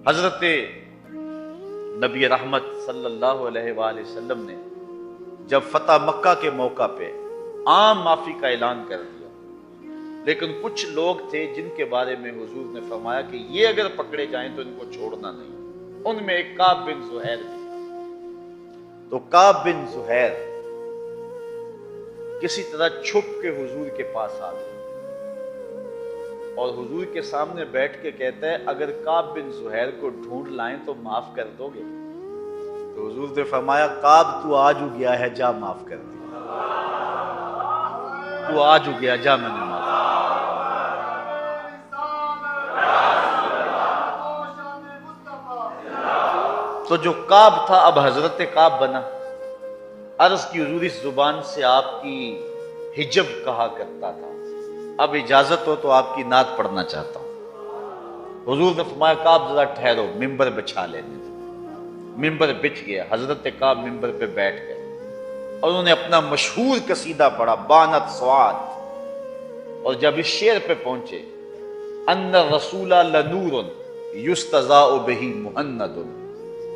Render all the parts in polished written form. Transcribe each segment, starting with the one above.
حضرت نبی رحمت صلی اللہ علیہ وآلہ وسلم نے جب فتح مکہ کے موقع پہ عام معافی کا اعلان کر دیا، لیکن کچھ لوگ تھے جن کے بارے میں حضور نے فرمایا کہ یہ اگر پکڑے جائیں تو ان کو چھوڑنا نہیں۔ ان میں ایک کعب بن زہیر بھی۔ تو کعب بن زہیر کسی طرح چھپ کے حضور کے پاس آ گئے اور حضور کے سامنے بیٹھ کے کہتا ہے اگر کعب بن زہیر کو ڈھونڈ لائیں تو معاف کر دو گے؟ تو حضور نے فرمایا کعب تو آج ہو گیا ہے، جا معاف کر دیا، تو آج ہو گیا، جا میں نے معاف۔ تو جو کعب تھا اب حضرت کعب بنا۔ عرض کی حضور اس زبان سے آپ کی حجب کہا کرتا تھا، اب اجازت ہو تو آپ کی نعت پڑھنا چاہتا ہوں۔ حضور نے فرمایا کعب ذرا ٹھہرو، ممبر بچھا لینے دو۔ ممبر بچھ گیا، حضرت کعب ممبر پہ بیٹھ گئے اور انہوں نے اپنا مشہور قصیدہ پڑھا بانت سواد۔ اور جب اس شعر پہ پہنچے ان الرسول لنور یستضاء بہ مہند،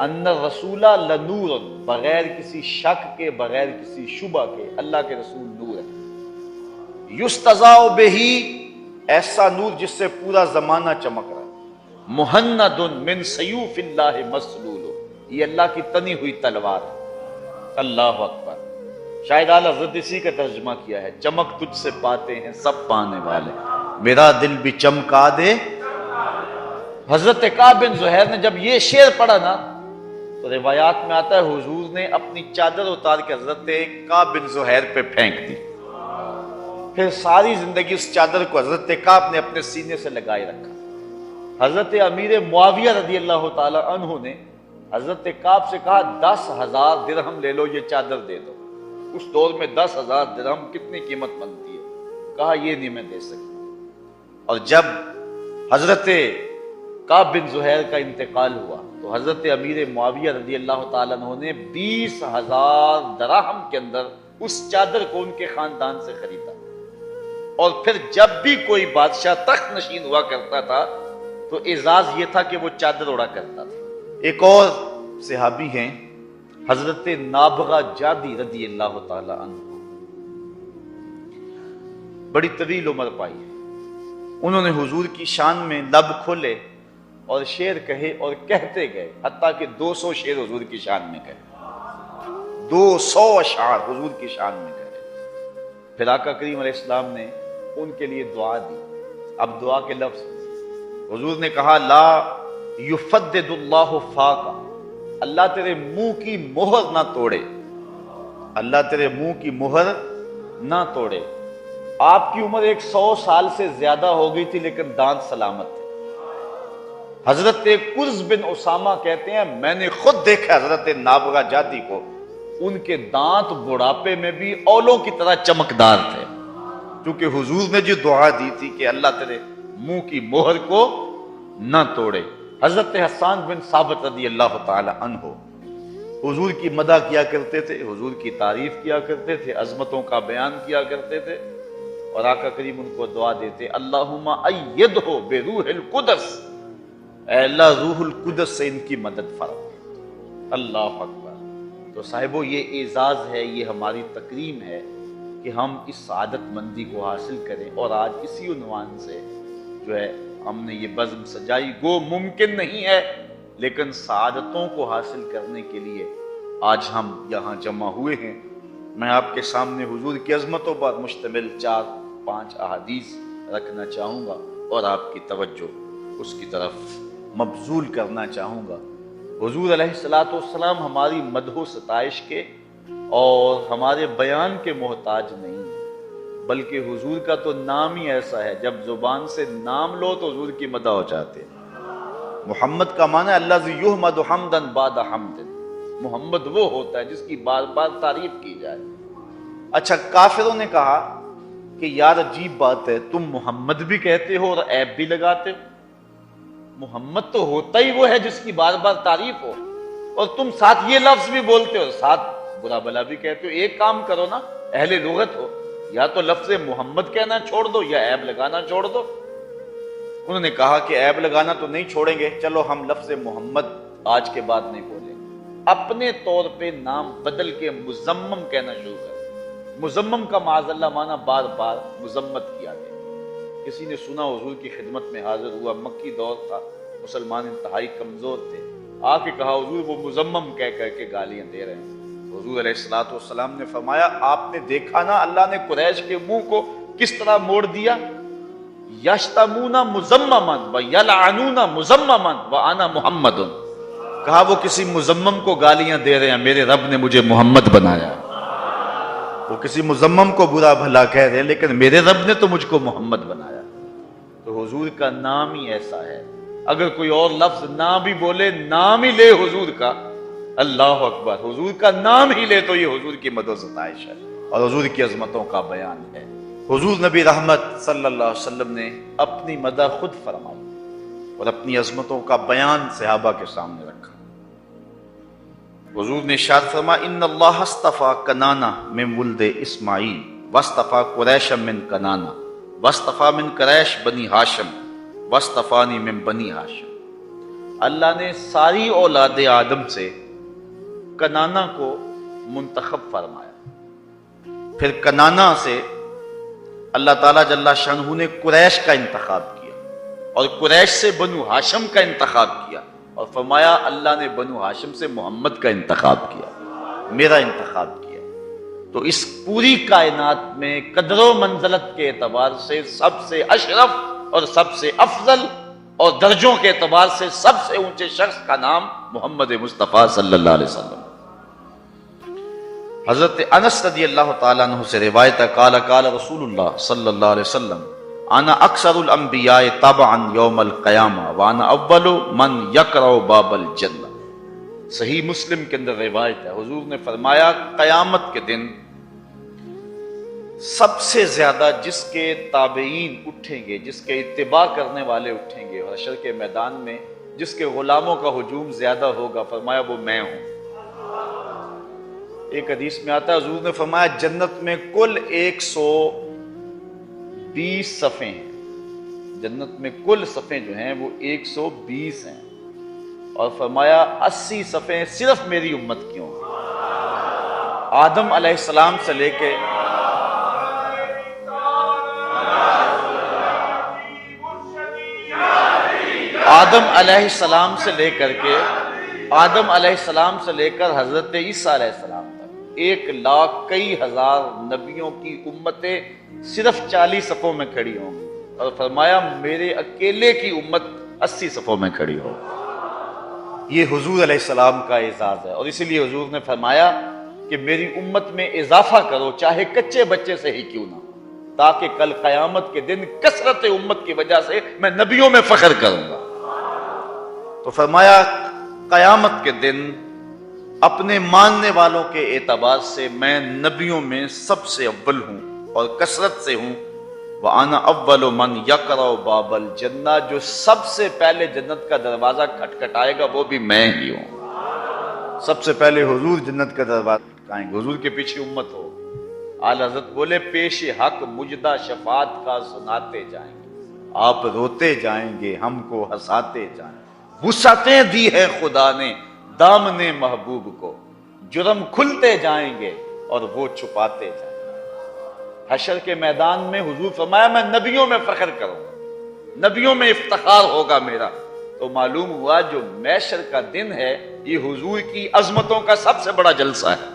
ان الرسول لنور، بغیر کسی شک کے، بغیر کسی شبہ کے اللہ کے رسول نور ہے۔ یستضاء بہ، ایسا نور جس سے پورا زمانہ چمک رہا ہے۔ مہند من سیوف اللہ مسلول، یہ اللہ کی تنی ہوئی تلوار ہے۔ اللہ اکبر۔ شاید اعلیٰ حضرت اسی کا ترجمہ کیا ہے، چمک تجھ سے پاتے ہیں سب پانے والے، میرا دل بھی چمکا دے۔ حضرت کعب بن زہیر نے جب یہ شعر پڑھا نا تو روایات میں آتا ہے حضور نے اپنی چادر اتار کے حضرت کعب بن زہیر پہ پھینک دی۔ پھر ساری زندگی اس چادر کو حضرت کعب نے اپنے سینے سے لگائے رکھا۔ حضرت امیر معاویہ رضی اللہ تعالی عنہ نے حضرت کعب سے کہا 10,000 درہم لے لو، یہ چادر دے دو۔ اس دور میں 10,000 درہم کتنی قیمت بنتی ہے؟ کہا یہ نہیں میں دے سکتا۔ اور جب حضرت کعب بن زہیر کا انتقال ہوا تو حضرت امیر معاویہ رضی اللہ تعالیٰ عنہ نے 20,000 دراہم کے اندر اس چادر کو ان کے خاندان سے خریدا۔ اور پھر جب بھی کوئی بادشاہ تخت نشین ہوا کرتا تھا تو اعزاز یہ تھا کہ وہ چادر اڑا کرتا تھا۔ ایک اور صحابی ہیں حضرت نابغہ جادی رضی اللہ تعالی عنہ، بڑی طویل عمر پائی ہے۔ انہوں نے حضور کی شان میں لب کھولے اور شعر کہے اور کہتے گئے، حتیٰ کہ 200 شعر حضور کی شان میں کہے، 200 اشعار حضور کی شان میں کہے۔ پھر آقا کریم علیہ السلام نے ان کے لیے دعا دی۔ اب دعا کے لفظ حضور نے کہا لا یفدد اللہ فاقہ، اللہ تیرے منہ کی مہر نہ توڑے، اللہ تیرے منہ کی مہر نہ توڑے۔ آپ کی عمر 100 سال سے زیادہ ہو گئی تھی لیکن دانت سلامت تھے۔ حضرت قرز بن اسامہ کہتے ہیں میں نے خود دیکھا حضرت نابغہ جادی کو، ان کے دانت بڑھاپے میں بھی اولوں کی طرح چمکدار تھے، کیونکہ حضور نے جو دعا دی تھی کہ اللہ تیرے منہ کی مہر کو نہ توڑے۔ حضرت حسان بن ثابت رضی اللہ تعالی عنہ حضور کی مدح کیا کرتے تھے، حضور کی تعریف کیا کرتے تھے، عظمتوں کا بیان کیا کرتے تھے، اور آقا کریم ان کو دعا دیتے اللہم ایدہ بروح القدس، اے اللہ روح القدس سے ان کی مدد فرما۔ اللہ اکبر۔ تو صاحبو یہ اعزاز ہے، یہ ہماری تکریم ہے کہ ہم اس سعادت مندی کو حاصل کریں، اور آج اسی عنوان سے جو ہے ہم نے یہ بزم سجائی۔ گو ممکن نہیں ہے لیکن سعادتوں کو حاصل کرنے کے لیے آج ہم یہاں جمع ہوئے ہیں۔ میں آپ کے سامنے حضور کی عظمتوں پر مشتمل 4-5 احادیث رکھنا چاہوں گا اور آپ کی توجہ اس کی طرف مبذول کرنا چاہوں گا۔ حضور علیہ الصلوۃ والسلام ہماری مدح و ستائش کے اور ہمارے بیان کے محتاج نہیں ہیں، بلکہ حضور کا تو نام ہی ایسا ہے جب زبان سے نام لو تو حضور کی مدح ہو جاتے ہیں۔ محمد کا معنی ہے الذی یحمد حمدا بعد حمد، محمد وہ ہوتا ہے جس کی بار بار تعریف کی جائے۔ اچھا کافروں نے کہا کہ یار عجیب بات ہے، تم محمد بھی کہتے ہو اور عیب بھی لگاتے ہو، محمد تو ہوتا ہی وہ ہے جس کی بار بار تعریف ہو، اور تم ساتھ یہ لفظ بھی بولتے ہو، ساتھ برا بلا بھی کہتے ہو۔ ایک کام کرو نا، اہل لغت ہو، یا تو لفظ محمد کہنا چھوڑ دو یا عیب لگانا چھوڑ دو۔ انہوں نے کہا کہ عیب لگانا تو نہیں چھوڑیں گے، چلو ہم لفظ محمد آج کے بعد نہیں بولیں، اپنے طور پہ نام بدل کے مزمم کہنا شروع کر۔ مزمم کا معاذ اللہ معنی بار بار مذمت کیا گیا۔ کسی نے سنا حضور کی خدمت میں حاضر ہوا، مکی دور تھا، مسلمان انتہائی کمزور تھے، آ کے کہا حضور وہ مزمم کہہ کر کے گالیاں دے رہے ہیں۔ حضور علیہ الصلوۃ والسلام نے فرمایا آپ نے دیکھا نا اللہ نے قریش کے منہ کو کس طرح موڑ دیا، یشتمون مزمما ویلعنون مزمما وانا محمد، کہا وہ کسی مزمم کو گالیاں دے رہے ہیں، میرے رب نے مجھے محمد بنایا۔ وہ کسی مزمم کو برا بھلا کہہ رہے ہیں لیکن میرے رب نے تو مجھ کو محمد بنایا۔ تو حضور کا نام ہی ایسا ہے، اگر کوئی اور لفظ نہ بھی بولے، نام ہی لے حضور کا، اللہ اکبر، حضور کا نام ہی لے تو یہ حضور کی مدح و ستائش ہے اور حضور کی عظمتوں کا بیان ہے۔ حضور نبی رحمت صلی اللہ علیہ وسلم نے اپنی مدح خود فرمائی اور اپنی عظمتوں کا بیان صحابہ کے سامنے رکھا۔ حضور نے ارشاد فرمایا ان اللہ اصطفى کنانہ من ولد اسماعیل واصطفى قریش من کنانہ واصطفى من قریش بنی ہاشم واصطفانی من بنی ہاشم، اللہ نے ساری اولاد آدم سے کنانہ کو منتخب فرمایا، پھر کنانہ سے اللہ تعالیٰ جل شانہ نے قریش کا انتخاب کیا اور قریش سے بنو ہاشم کا انتخاب کیا اور فرمایا اللہ نے بنو ہاشم سے محمد کا انتخاب کیا، میرا انتخاب کیا۔ تو اس پوری کائنات میں قدر و منزلت کے اعتبار سے سب سے اشرف اور سب سے افضل اور درجوں کے اعتبار سے سب سے اونچے شخص کا نام محمد مصطفیٰ صلی اللہ علیہ وسلم۔ حضرت انس رضی اللہ تعالیٰ عنہ سے روایت ہے قال قال رسول اللہ صلی اللہ علیہ وسلم انا اکثر الانبیاء تبعا یوم القیامہ وانا اول من یقرع باب الجنہ۔ صحیح مسلم کے اندر روایت ہے، حضور نے فرمایا قیامت کے دن سب سے زیادہ جس کے تابعین اٹھیں گے، جس کے اتباع کرنے والے اٹھیں گے، اور حشر کے میدان میں جس کے غلاموں کا ہجوم زیادہ ہوگا، فرمایا وہ میں ہوں۔ ایک حدیث میں آتا ہے حضور نے فرمایا جنت میں کل 120 صفیں ہیں، جنت میں کل صفیں جو ہیں وہ 120 ہیں، اور فرمایا 80 صفیں صرف میری امت کی ہوں، آدم علیہ السلام سے لے کے آدم علیہ السلام سے لے کر حضرت عیسیٰ علیہ السلام تک 1,00,000 کئی ہزار نبیوں کی امتیں صرف 40 صفوں میں کھڑی ہوں گی، اور فرمایا میرے اکیلے کی امت 80 صفوں میں کھڑی ہو۔ یہ حضور علیہ السلام کا اعزاز ہے، اور اسی لیے حضور نے فرمایا کہ میری امت میں اضافہ کرو چاہے کچے بچے سے ہی کیوں نہ، تاکہ کل قیامت کے دن کثرت امت کی وجہ سے میں نبیوں میں فخر کروں گا۔ تو فرمایا قیامت کے دن اپنے ماننے والوں کے اعتبار سے میں نبیوں میں سب سے اول ہوں اور کثرت سے ہوں، وَأَنَا أَوَّلُ مَنْ يَقْرَعُ بَابَ الْجَنَّةِ، جو سب سے پہلے جنت کا دروازہ کھٹکھٹائے گا وہ بھی میں ہی ہوں۔ سب سے پہلے حضور جنت کا دروازہ کھٹکھٹائیں گے، حضور کے پیچھے امت ہو۔ اعلی حضرت بولے پیش حق مجدہ شفاعت کا سناتے جائیں گے، آپ روتے جائیں گے ہم کو ہنساتے جائیں گے، وسعتیں دی ہے خدا نے دامن محبوب کو، جرم کھلتے جائیں گے اور وہ چھپاتے جائیں گے۔ حشر کے میدان میں حضور فرمایا میں نبیوں میں فخر کروں گا، نبیوں میں افتخار ہوگا میرا۔ تو معلوم ہوا جو محشر کا دن ہے یہ حضور کی عظمتوں کا سب سے بڑا جلسہ ہے،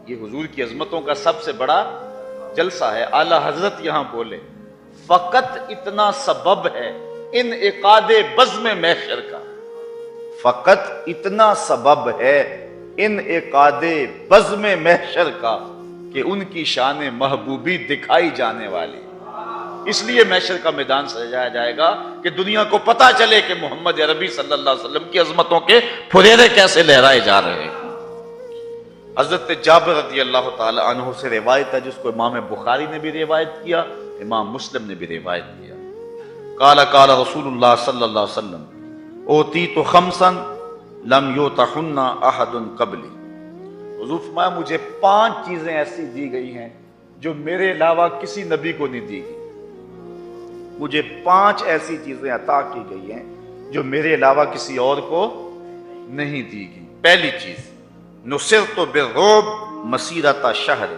یہ حضور کی عظمتوں کا سب سے بڑا جلسہ ہے۔ اعلی حضرت یہاں بولے فقط اتنا سبب ہے انعقاد بزم محشر کا، فقط اتنا سبب ہے انعقاد بزم محشر کا کہ ان کی شان محبوبی دکھائی جانے والی، اس لیے محشر کا میدان سجایا جائے گا کہ دنیا کو پتا چلے کہ محمد عربی صلی اللہ علیہ وسلم کی عظمتوں کے پھریرے کیسے لہرائے جا رہے ہیں۔ حضرت جابر رضی اللہ تعالی عنہ سے روایت ہے جس کو امام بخاری نے بھی روایت کیا، امام مسلم نے بھی روایت کیا۔ قال قال رسول اللہ صلی اللہ علیہ وسلم اوتیت خمسا لم یوتہن احد قبلی، حضور فرمایا مجھے 5 چیزیں ایسی دی گئی ہیں جو میرے علاوہ کسی نبی کو نہیں دی گئی، مجھے 5 ایسی چیزیں عطا کی گئی ہیں جو میرے علاوہ کسی اور کو نہیں دی گئی۔ پہلی چیز، نصرت بالرعب مسیرۃ شہر،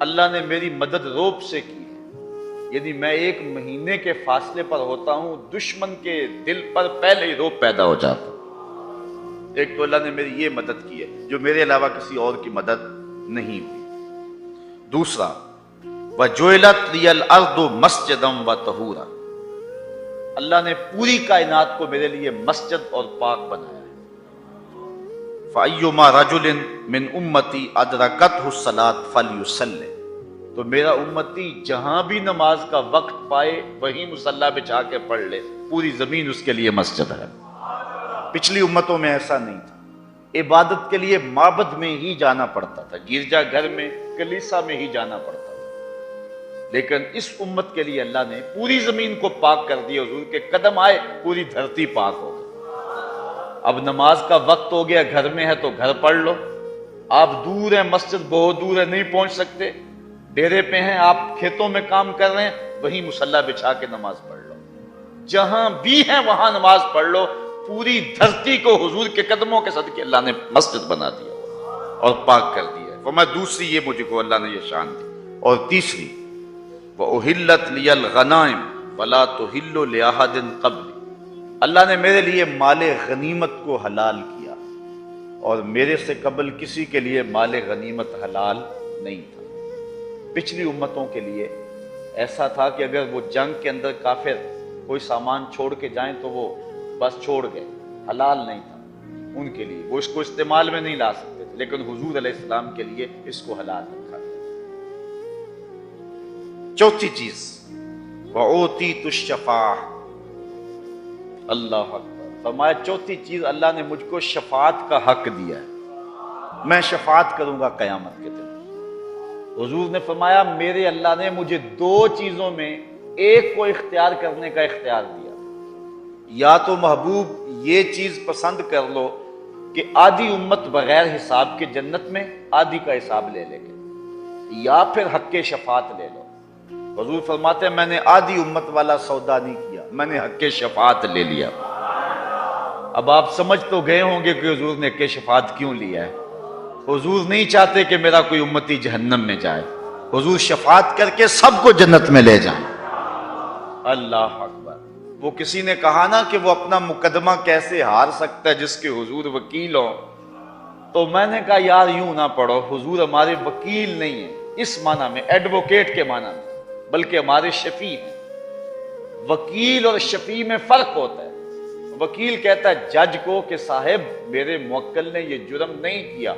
اللہ نے میری مدد رعب سے کی ہے، یعنی میں 1 مہینے کے فاصلے پر ہوتا ہوں، دشمن کے دل پر پہلے ہی رعب پیدا ہو جاتا۔ ایک تو اللہ نے میری یہ مدد کی ہے جو میرے علاوہ کسی اور کی مدد نہیں ہوئی۔ دوسرا، وَجُعِلَتْ لِيَ الْأَرْضُ مَسْجِدًا وَطَهُورًا، اللہ نے پوری کائنات کو میرے لیے مسجد اور پاک بنایا ہے۔ فَأَيُّمَا رَجُلٍ مِّنْ أُمَّتِي أَدْرَكَتْهُ الصَّلَاةُ فَلْيُصَلِّ، تو میرا امتی جہاں بھی نماز کا وقت پائے وہیں مصلی بچھا کے پڑھ لے، پوری زمین اس کے لیے مسجد ہے۔ پچھلی امتوں میں ایسا نہیں تھا، عبادت کے لیے معبد میں ہی جانا پڑتا تھا، گرجا گھر میں، کلیسا میں ہی جانا پڑتا تھا، لیکن اس امت کے لیے اللہ نے پوری زمین کو پاک کر دیا، حضور کے قدم آئے پوری دھرتی پاک ہو گئی۔ اب نماز کا وقت ہو گیا، گھر میں ہے تو گھر پڑھ لو، آپ دور ہیں، مسجد بہت دور ہے، نہیں پہنچ سکتے، ڈیرے پہ ہیں، آپ کھیتوں میں کام کر رہے ہیں، وہیں مصلی بچھا کے نماز پڑھ لو، جہاں بھی ہیں وہاں نماز پڑھ لو، پوری دھرتی کو حضور کے قدموں کے صدقے اللہ نے مسجد بنا دیا اور پاک کر دیا۔ فرمایا دوسری یہ مجھ کو اللہ نے یہ شان دی۔ اور تیسری، وَأُحِلَّتْ لِيَ الْغَنَائِمُ وَلَا تُحِلُّ لِأَحَدٍ قَبْلِي، اللہ نے میرے لیے مال غنیمت کو حلال کیا اور میرے سے قبل کسی کے لیے مال غنیمت حلال نہیں تھا۔ پچھلی امتوں کے لیے ایسا تھا کہ اگر وہ جنگ کے اندر کافر کوئی سامان چھوڑ کے جائیں تو وہ بس چھوڑ گئے، حلال نہیں تھا ان کے لیے، وہ اس کو استعمال میں نہیں لا سکتے تھے، لیکن حضور علیہ السلام کے لیے اس کو حلال رکھا۔ چوتھی چیز، وَأُوتِيتُ الشَّفَاعَةَ، اللہ اکبر، فرمایا چوتھی چیز اللہ نے مجھ کو شفاعت کا حق دیا ہے، میں شفاعت کروں گا قیامت کے دن۔ حضور نے فرمایا میرے اللہ نے مجھے 2 چیزوں میں ایک کو اختیار کرنے کا اختیار دیا، یا تو محبوب یہ چیز پسند کر لو کہ آدھی امت بغیر حساب کے جنت میں، آدھی کا حساب لے لے گے، یا پھر حق کے شفاعت لے لو۔ حضور فرماتے ہیں میں نے آدھی امت والا سودا نہیں کیا، میں نے حق کے شفاعت لے لیا۔ اب آپ سمجھ تو گئے ہوں گے کہ حضور نے حق کے شفاعت کیوں لیا ہے۔ حضور نہیں چاہتے کہ میرا کوئی امتی جہنم میں جائے، حضور شفاعت کر کے سب کو جنت میں لے جائیں۔ اللہ اکبر۔ وہ کسی نے کہا نا کہ وہ اپنا مقدمہ کیسے ہار سکتا ہے جس کے حضور وکیل ہوں، تو میں نے کہا یار یوں نہ پڑھو، حضور ہمارے وکیل نہیں ہیں اس معنی میں، ایڈوکیٹ کے معنی میں، بلکہ ہمارے شفیع ہیں۔ وکیل اور شفیع میں فرق ہوتا ہے۔ وکیل کہتا ہے جج کو کہ صاحب میرے موکل نے یہ جرم نہیں کیا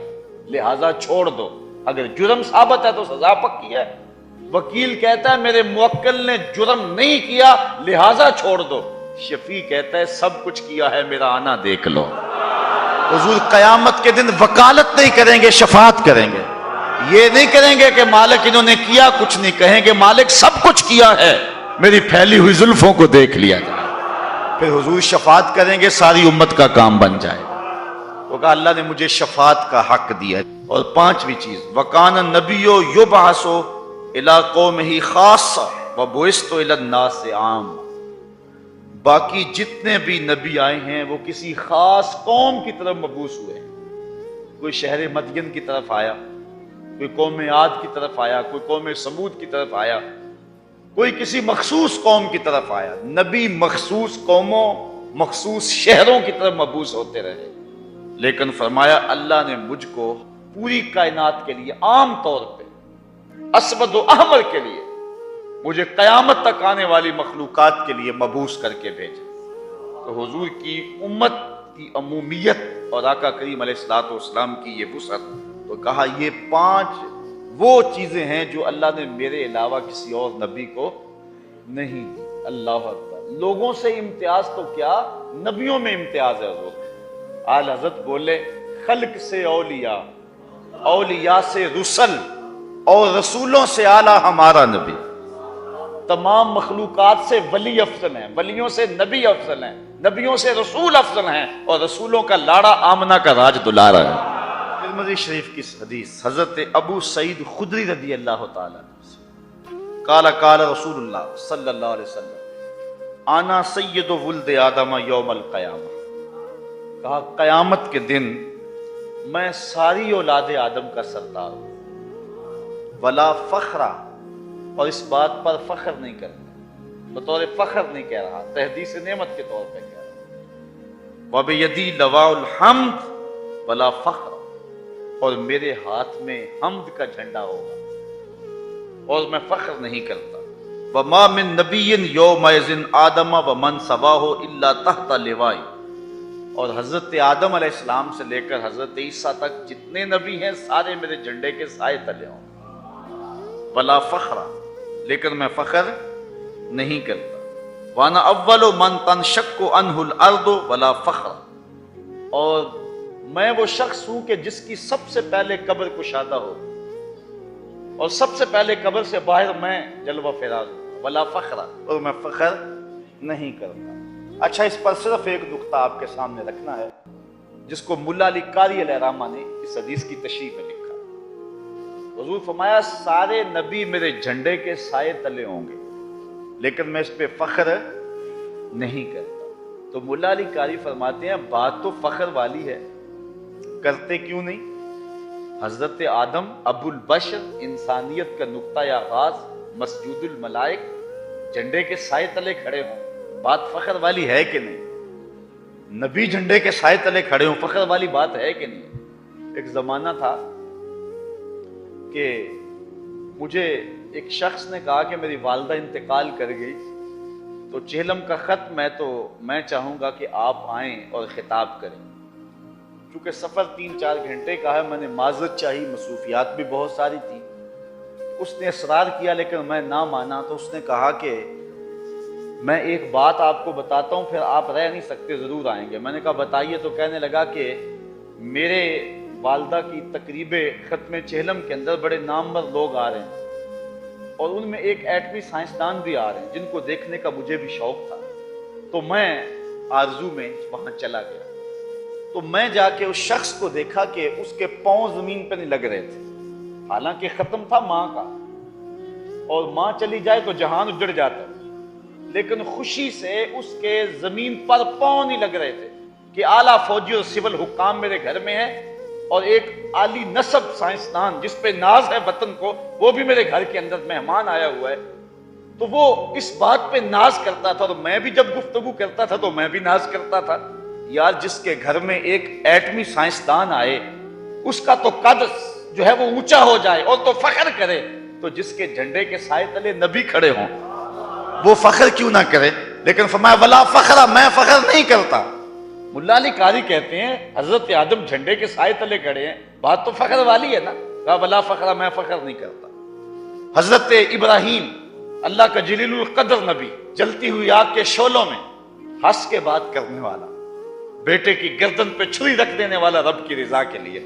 لہذا چھوڑ دو، اگر جرم ثابت ہے تو سزا پکی ہے۔ وکیل کہتا ہے میرے موکل نے جرم نہیں کیا لہذا چھوڑ دو، شفیع کہتا ہے سب کچھ کیا ہے، میرا آنا دیکھ لو۔ حضور قیامت کے دن وکالت نہیں کریں گے، شفاعت کریں گے۔ یہ نہیں کریں گے کہ مالک انہوں نے کیا کچھ نہیں، کہیں گے مالک سب کچھ کیا ہے، میری پھیلی ہوئی زلفوں کو دیکھ لیا جائے۔ پھر حضور شفاعت کریں گے، ساری امت کا کام بن جائے گا۔ تو کہا اللہ نے مجھے شفاعت کا حق دیا۔ اور 5ویں چیز، وَكَانَ النَّبِيُّ يُبْعَثُ إِلَىٰ قَوْمِهِ خَاصَّةً وَبُعِثْتُ إِلَى النَّاسِ عَامَّةً، باقی جتنے بھی نبی آئے ہیں وہ کسی خاص قوم کی طرف مبعوث ہوئے ہیں۔ کوئی شہر مدین کی طرف آیا، کوئی قوم عاد کی طرف آیا، کوئی قوم سمود کی طرف آیا، کوئی کسی مخصوص قوم کی طرف آیا۔ نبی مخصوص قوموں، مخصوص شہروں کی طرف مبعوث ہوتے رہے، لیکن فرمایا اللہ نے مجھ کو پوری کائنات کے لیے، عام طور پہ اسود و احمر کے لیے، مجھے قیامت تک آنے والی مخلوقات کے لیے مبعوث کر کے بھیجا۔ تو حضور کی امت کی عمومیت اور آقا کریم علیہ الصلوۃ والسلام کی یہ وسعت، تو کہا یہ 5 وہ چیزیں ہیں جو اللہ نے میرے علاوہ کسی اور نبی کو نہیں دی۔ اللہ اکبر۔ لوگوں سے امتیاز تو کیا، نبیوں میں امتیاز ہے حضور۔ آل حضرت بولے خلق سے اولیاء، اولیاء سے رسل، اور رسولوں سے اعلیٰ ہمارا نبی۔ تمام مخلوقات سے ولی افضل ہیں، ولیوں سے نبی افضل ہیں، نبیوں سے رسول افضل ہیں، اور رسولوں کا لاڑا آمنہ کا راج دلارا ہے۔ ترمذی شریف کی حدیث، حضرت ابو سعید خدری رضی اللہ تعالیٰ عنہ، قال قال رسول اللہ صلی اللہ علیہ وسلم آنا سید ولد آدم یوم القیامہ، کہا قیامت کے دن میں ساری اولاد آدم کا سردار ہوں، ولا فخرا، اور اس بات پر فخر نہیں کرتا، بطور فخر نہیں کہہ رہا، تحدیث نعمت کے طور پہ کہہ رہا، وَبِيَدِي لَوَاءُ الْحَمْدِ وَلَا فَخْرَ، اور میرے ہاتھ میں حمد کا جھنڈا ہوگا اور میں فخر نہیں کرتا، وَمَا مِن نَبِيٍّ يَوْمَئِذٍ آدَمَ وَمَنْ سَوَاهُ إِلَّا تَحْتَ لِوَائِي، اور حضرت آدم علیہ السلام سے لے کر حضرت عیسیٰ تک جتنے نبی ہیں سارے میرے جھنڈے کے سائے تلے ہوں، وَلَا فَخْرَ، لیکن میں فخر نہیں کرتا، وَأَنَا أَوَّلُ مَنْ تَنشَقُّ عَنْهُ الْأَرْضُ وَلَا فَخْرَ، اور میں وہ شخص ہوں کہ جس کی سب سے پہلے قبر کشادہ ہو اور سب سے پہلے قبر سے باہر میں جلوہ فراز ہوں، ولا فخر، اور میں فخر نہیں کرتا۔ اچھا، اس پر صرف ایک نقطہ آپ کے سامنے رکھنا ہے جس کو ملا علی قاری علیہ رحمہ نے اس حدیث کی تشریح میں لکھا۔ حضور فرمایا سارے نبی میرے جھنڈے کے سائے تلے ہوں گے لیکن میں اس پہ فخر نہیں کرتا۔ تو ملا علی قاری فرماتے ہیں بات تو فخر والی ہے، کرتے کیوں نہیں؟ حضرت آدم ابو البشر، انسانیت کا نقطۂ آغاز، مسجود الملائک، جھنڈے کے سائے تلے کھڑے ہوں، بات فخر والی ہے کہ نہیں؟ نبی جھنڈے کے سائے تلے کھڑے ہوں، فخر والی بات ہے کہ نہیں؟ ایک زمانہ تھا کہ مجھے ایک شخص نے کہا کہ میری والدہ انتقال کر گئی تو چہلم کا ختم ہے، تو میں چاہوں گا کہ آپ آئیں اور خطاب کریں۔ چونکہ سفر 3-4 گھنٹے کا ہے، میں نے معذرت چاہی، مصروفیات بھی بہت ساری تھی۔ اس نے اصرار کیا لیکن میں نہ مانا، تو اس نے کہا کہ میں ایک بات آپ کو بتاتا ہوں، پھر آپ رہ نہیں سکتے، ضرور آئیں گے۔ میں نے کہا بتائیے، تو کہنے لگا کہ میرے والدہ کی تقریب ختم چہلم کے اندر بڑے نامور لوگ آ رہے ہیں اور ان میں ایک ایٹمی سائنسدان بھی آ رہے ہیں جن کو دیکھنے کا مجھے بھی شوق تھا، تو میں آرزو میں وہاں چلا گیا۔ تو میں جا کے اس شخص کو دیکھا کہ اس کے پاؤں زمین پہ نہیں لگ رہے تھے، حالانکہ ختم تھا ماں کا، اور ماں چلی جائے تو جہان اجڑ جاتا، لیکن خوشی سے اس کے زمین پر پاؤں نہیں لگ رہے تھے کہ اعلیٰ فوجی اور سول حکام میرے گھر میں ہیں اور ایک عالی نسب سائنسدان جس پہ ناز ہے وطن کو، وہ بھی میرے گھر کے اندر مہمان آیا ہوا ہے۔ تو وہ اس بات پہ ناز کرتا تھا، اور میں بھی جب گفتگو کرتا تھا تو میں بھی ناز کرتا تھا، یار جس کے گھر میں ایک ایٹمی سائنسدان آئے اس کا تو قد جو ہے وہ اونچا ہو جائے اور تو فخر کرے، تو جس کے جھنڈے کے سائے تلے نبی کھڑے ہوں وہ فخر کیوں نہ کرے؟ لیکن فرمایا ولا فخر، میں فخر نہیں کرتا۔ ملا علی قاری کہتے ہیں حضرت آدم جھنڈے کے سائے تلے کھڑے ہیں، بات تو فخر والی ہے نا، کہا ولا فخر، میں فخر نہیں کرتا۔ حضرت ابراہیم، اللہ کا جلیل القدر نبی، جلتی ہوئی آگ کے شعلوں میں ہنس کے بات کرنے والا، بیٹے کی گردن پہ چھری رکھ دینے والا، رب کی رضا کے لیے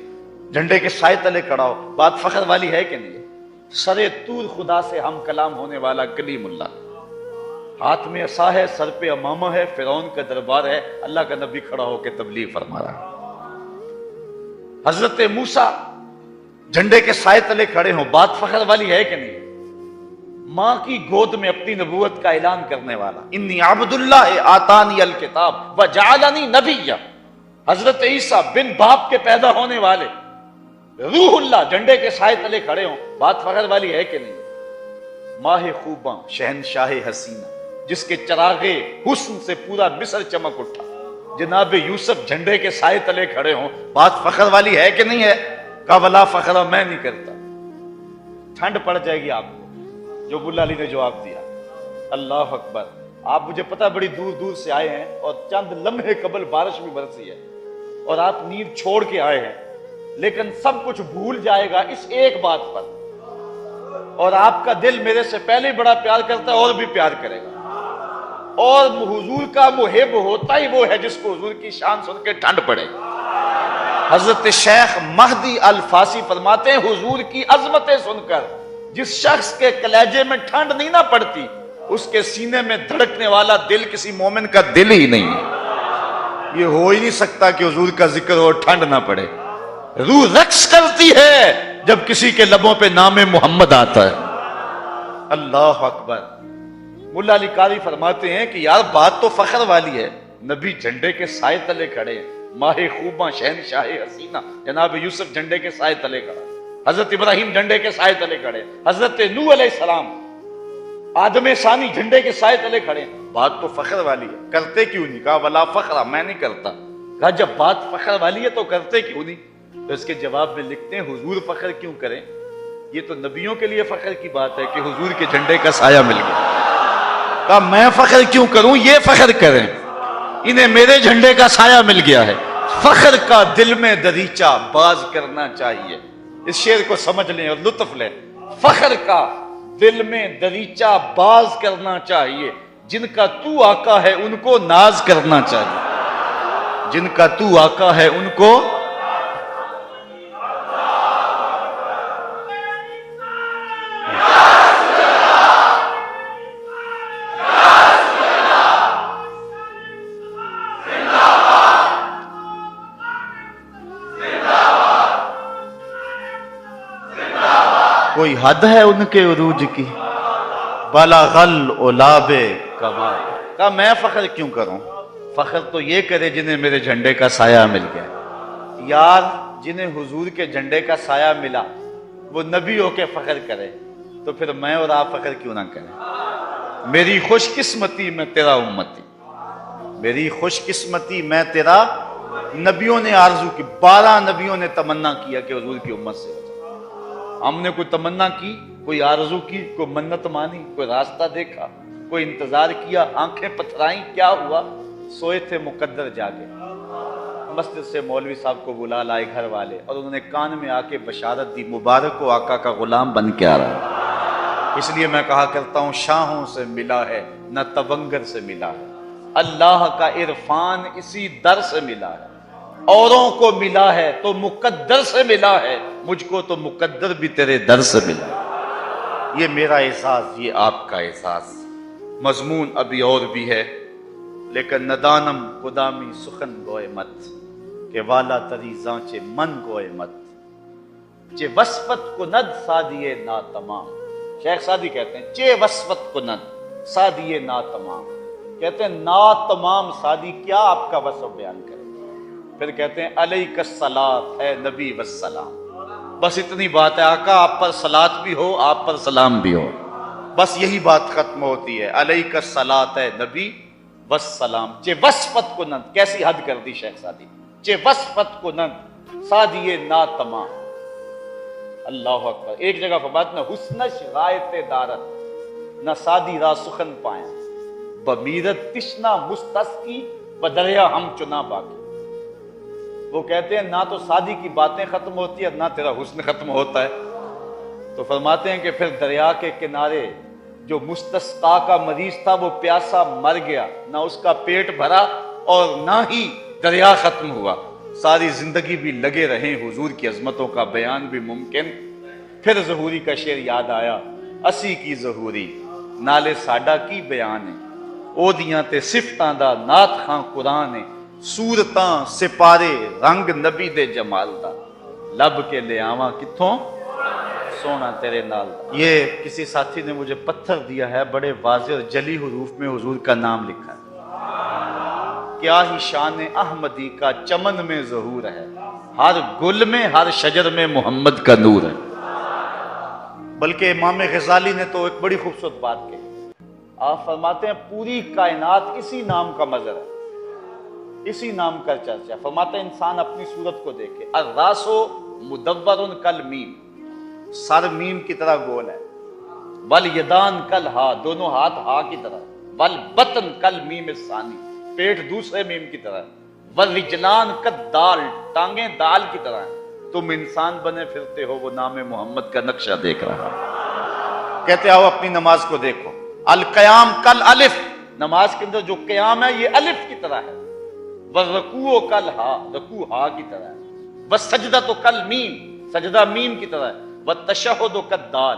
جھنڈے کے سائے تلے کھڑا ہو، بات فخر والی ہے کہ نہیں؟ سرے طور خدا سے ہم کلام ہونے والا کلیم اللہ، ہاتھ میں عصا ہے، سر پہ امامہ ہے، فرعون کا دربار ہے، اللہ کا نبی کھڑا ہو کے تبلیغ فرما رہا ہے۔ حضرت موسیٰ جھنڈے کے سائے تلے کھڑے ہوں، بات فخر والی ہے کہ نہیں؟ ماں کی گود میں اپنی نبوت کا اعلان کرنے والا، انی عبد اللہ آتانی الکتاب وجعلنی نبیا، حضرت عیسیٰ بن باپ کے پیدا ہونے والے، روح اللہ جھنڈے کے سائے تلے کھڑے ہوں، بات فخر والی ہے کہ نہیں؟ ماہ خوباں شہنشاہ حسینہ، جس کے چراغے حسن سے پورا مصر چمک اٹھا، جناب یوسف جھنڈے کے سائے تلے کھڑے ہوں، بات فخر والی ہے کہ نہیں ہے؟ کہا ولا فخر، میں نہیں کرتا۔ ٹھنڈ پڑ جائے گی آپ کو، جو ملا علی نے جواب دیا، اللہ اکبر۔ آپ مجھے پتا بڑی دور دور سے آئے ہیں اور چند لمحے قبل بارش بھی برسی ہے اور آپ نیند چھوڑ کے آئے ہیں، لیکن سب کچھ بھول جائے گا اس ایک بات پر، اور آپ کا دل میرے سے پہلے ہی بڑا پیار کرتا ہے اور بھی پیار کرے گا، اور حضور کا محب ہوتا ہی وہ ہے جس کو حضور کی شان سن کے ٹھنڈ پڑے۔ حضرت شیخ مہدی الفاسی فرماتے ہیں حضور کی عظمتیں سن کر جس شخص کے کلیجے میں ٹھنڈ نہیں نہ پڑتی، اس کے سینے میں دھڑکنے والا دل کسی مومن کا دل ہی نہیں ہے۔ یہ ہو ہی نہیں سکتا کہ حضور کا ذکر ہو ٹھنڈ نہ پڑے۔ روح رقص کرتی ہے جب کسی کے لبوں پہ نام محمد آتا ہے۔ اللہ اکبر. ملا علی قاری فرماتے ہیں کہ یار بات تو فخر والی ہے. نبی جھنڈے کے سائے تلے کھڑے ہیں. ماہ خوباں شہنشاہ حسینہ جناب یوسف جھنڈے کے سائے تلے کھڑا. حضرت ابراہیم جھنڈے کے سائے تلے کھڑے. حضرت نوح علیہ السلام آدم ثانی جھنڈے کے سائے تلے کھڑے. بات تو فخر والی ہے, کرتے کیوں نہیں؟ کہا ولا فخر, میں نہیں کرتا. کہا جب بات فخر والی ہے تو کرتے کیوں نہیں؟ تو اس کے جواب میں لکھتے ہیں حضور فخر کیوں کریں؟ یہ تو نبیوں کے لیے فخر کی بات ہے کہ حضور کے جھنڈے کا سایہ مل گیا. کہا میں فخر کیوں کروں, یہ فخر کریں, انہیں میرے جھنڈے کا سایہ مل گیا ہے. فخر کا دل میں دریچہ باز کرنا چاہیے. اس شعر کو سمجھ لیں اور لطف لیں. فخر کا دل میں دریچہ باز کرنا چاہیے. جن کا تو آقا ہے ان کو ناز کرنا چاہیے. جن کا تو آقا ہے ان کو کوئی حد ہے ان کے عروج کی, بلغل اولاب کمال. کہا میں فخر کیوں کروں؟ فخر تو یہ کرے جنہیں میرے جھنڈے کا سایہ مل گیا. یار جنہیں حضور کے جھنڈے کا سایہ ملا وہ نبی ہو کے فخر کرے, تو پھر میں اور آپ فخر کیوں نہ کریں؟ میری خوش قسمتی میں تیرا امتی, میری خوش قسمتی میں تیرا. نبیوں نے آرزو کی, 12 نبیوں نے تمنا کیا کہ حضور کی امت سے. ہم نے کوئی تمنا کی, کوئی آرزو کی, کوئی منت مانی, کوئی راستہ دیکھا, کوئی انتظار کیا, آنکھیں پتھرائیں, کیا ہوا؟ سوئے تھے مقدر جاگے. مسجد سے مولوی صاحب کو بلا لائے گھر والے اور انہوں نے کان میں آ کے بشارت دی, مبارک ہو آقا کا غلام بن کے آ رہا ہے. اس لیے میں کہا کرتا ہوں شاہوں سے ملا ہے نہ تونگر سے ملا ہے. اللہ کا عرفان اسی در سے ملا ہے. اوروں کو ملا ہے تو مقدر سے ملا ہے, مجھ کو تو مقدر بھی تیرے در سے ملا. یہ میرا احساس, یہ آپ کا احساس. مضمون ابھی اور بھی ہے, لیکن ندانم قدامی سخن گوئے مت کہ والا تری زانچے من گوئے مت چے وصفت کو ند سادیے نا تمام. شیخ سادی کہتے ہیں چے وصفت کو ند سادیے نا تمام. کہتے ہیں نا تمام سادی کیا آپ کا وصف بیان کرے. پھر کہتے ہیں علیک الصلاۃ ہے نبی والسلام. بس اتنی بات ہے, آقا آپ پر صلاۃ بھی ہو, آپ پر سلام بھی ہو, بس یہی بات ختم ہوتی ہے. علیک الصلاۃ ہے نبی والسلام. چے وصفت کو نند, کیسی حد کر دی شیخ سادی. چے وصفت کو نند سادیے نا تمام. اللہ اکبر. ایک جگہ فرماتے ہیں حسنش غایت دارت نہ سادی را سخن پائیں بمیرت تشنا مستسقی بدریا ہم چنا باقی. وہ کہتے ہیں نہ تو سادی کی باتیں ختم ہوتی ہیں نہ تیرا حسن ختم ہوتا ہے. تو فرماتے ہیں کہ پھر دریا کے کنارے جو مستسقا کا مریض تھا وہ پیاسا مر گیا, نہ اس کا پیٹ بھرا اور نہ ہی دریا ختم ہوا. ساری زندگی بھی لگے رہیں حضور کی عظمتوں کا بیان بھی ممکن. پھر ظہوری کا شعر یاد آیا, اسی کی ظہوری نالے ساڈا کی بیان ہے, او دیاں تے صفتاں دا نات خاں قرآن ہے, سورتاں سپارے رنگ نبی دے جمال دا, لب کے لے آواں کتھوں سونا تیرے نال دا. یہ کسی ساتھی نے مجھے پتھر دیا ہے, بڑے واضح اور جلی حروف میں حضور کا نام لکھا ہے. کیا ہی شان احمدی کا چمن میں ظہور ہے, ہر گل میں ہر شجر میں محمد کا نور ہے. بلکہ امام غزالی نے تو ایک بڑی خوبصورت بات کہی. آپ فرماتے ہیں پوری کائنات اسی نام کا مظہر ہے, اسی نام کا چرچا. فرماتے ہیں انسان اپنی صورت کو دیکھے, الراسو مدور کل میم, سر میم کی طرح گول ہے, والیدان کل ہا, دونوں ہاتھ ہا کی طرح, والبطن کل میم ثانی, پیٹ دوسرے میم کی طرح, والرجلان کل دال, ٹانگیں دال کی طرح. تم انسان بنے پھرتے ہو, وہ نام محمد کا نقشہ دیکھ رہا. کہتے آؤ اپنی نماز کو دیکھو, القیام کل الف, نماز کے اندر جو قیام ہے یہ الف کی طرح ہے. والرکوع کل ہا, رکوع ہا کی طرح ہے. والسجدہ تو کل میم, سجدہ میم کی طرح ہے. والتشہد کل دال,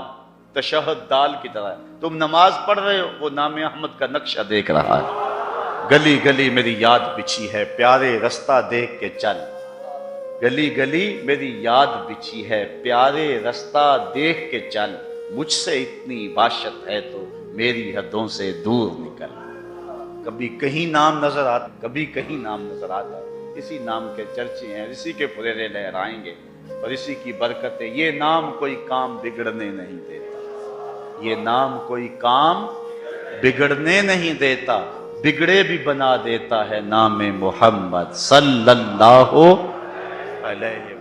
تشہد دال کی طرح ہے. تم نماز پڑھ رہے ہو, وہ نام احمد کا نقشہ دیکھ رہا ہے. گلی گلی میری یاد بچھی ہے, پیارے رستہ دیکھ کے چل. گلی گلی میری یاد بچھی ہے, پیارے رستہ دیکھ کے چل. مجھ سے اتنی باشت ہے تو میری حدوں سے دور نکل۔ کبھی کہیں نام نظر آتا، کبھی کہیں نام نظر آتا، اسی نام کے چرچے ہیں، اسی کے پھریرے لہرائیں گے اور اسی کی برکتیں۔ یہ نام کوئی کام بگڑنے نہیں دیتا، یہ نام کوئی کام بگڑنے نہیں دیتا، بگڑے بھی بنا دیتا ہے نام محمد صلی اللہ علیہ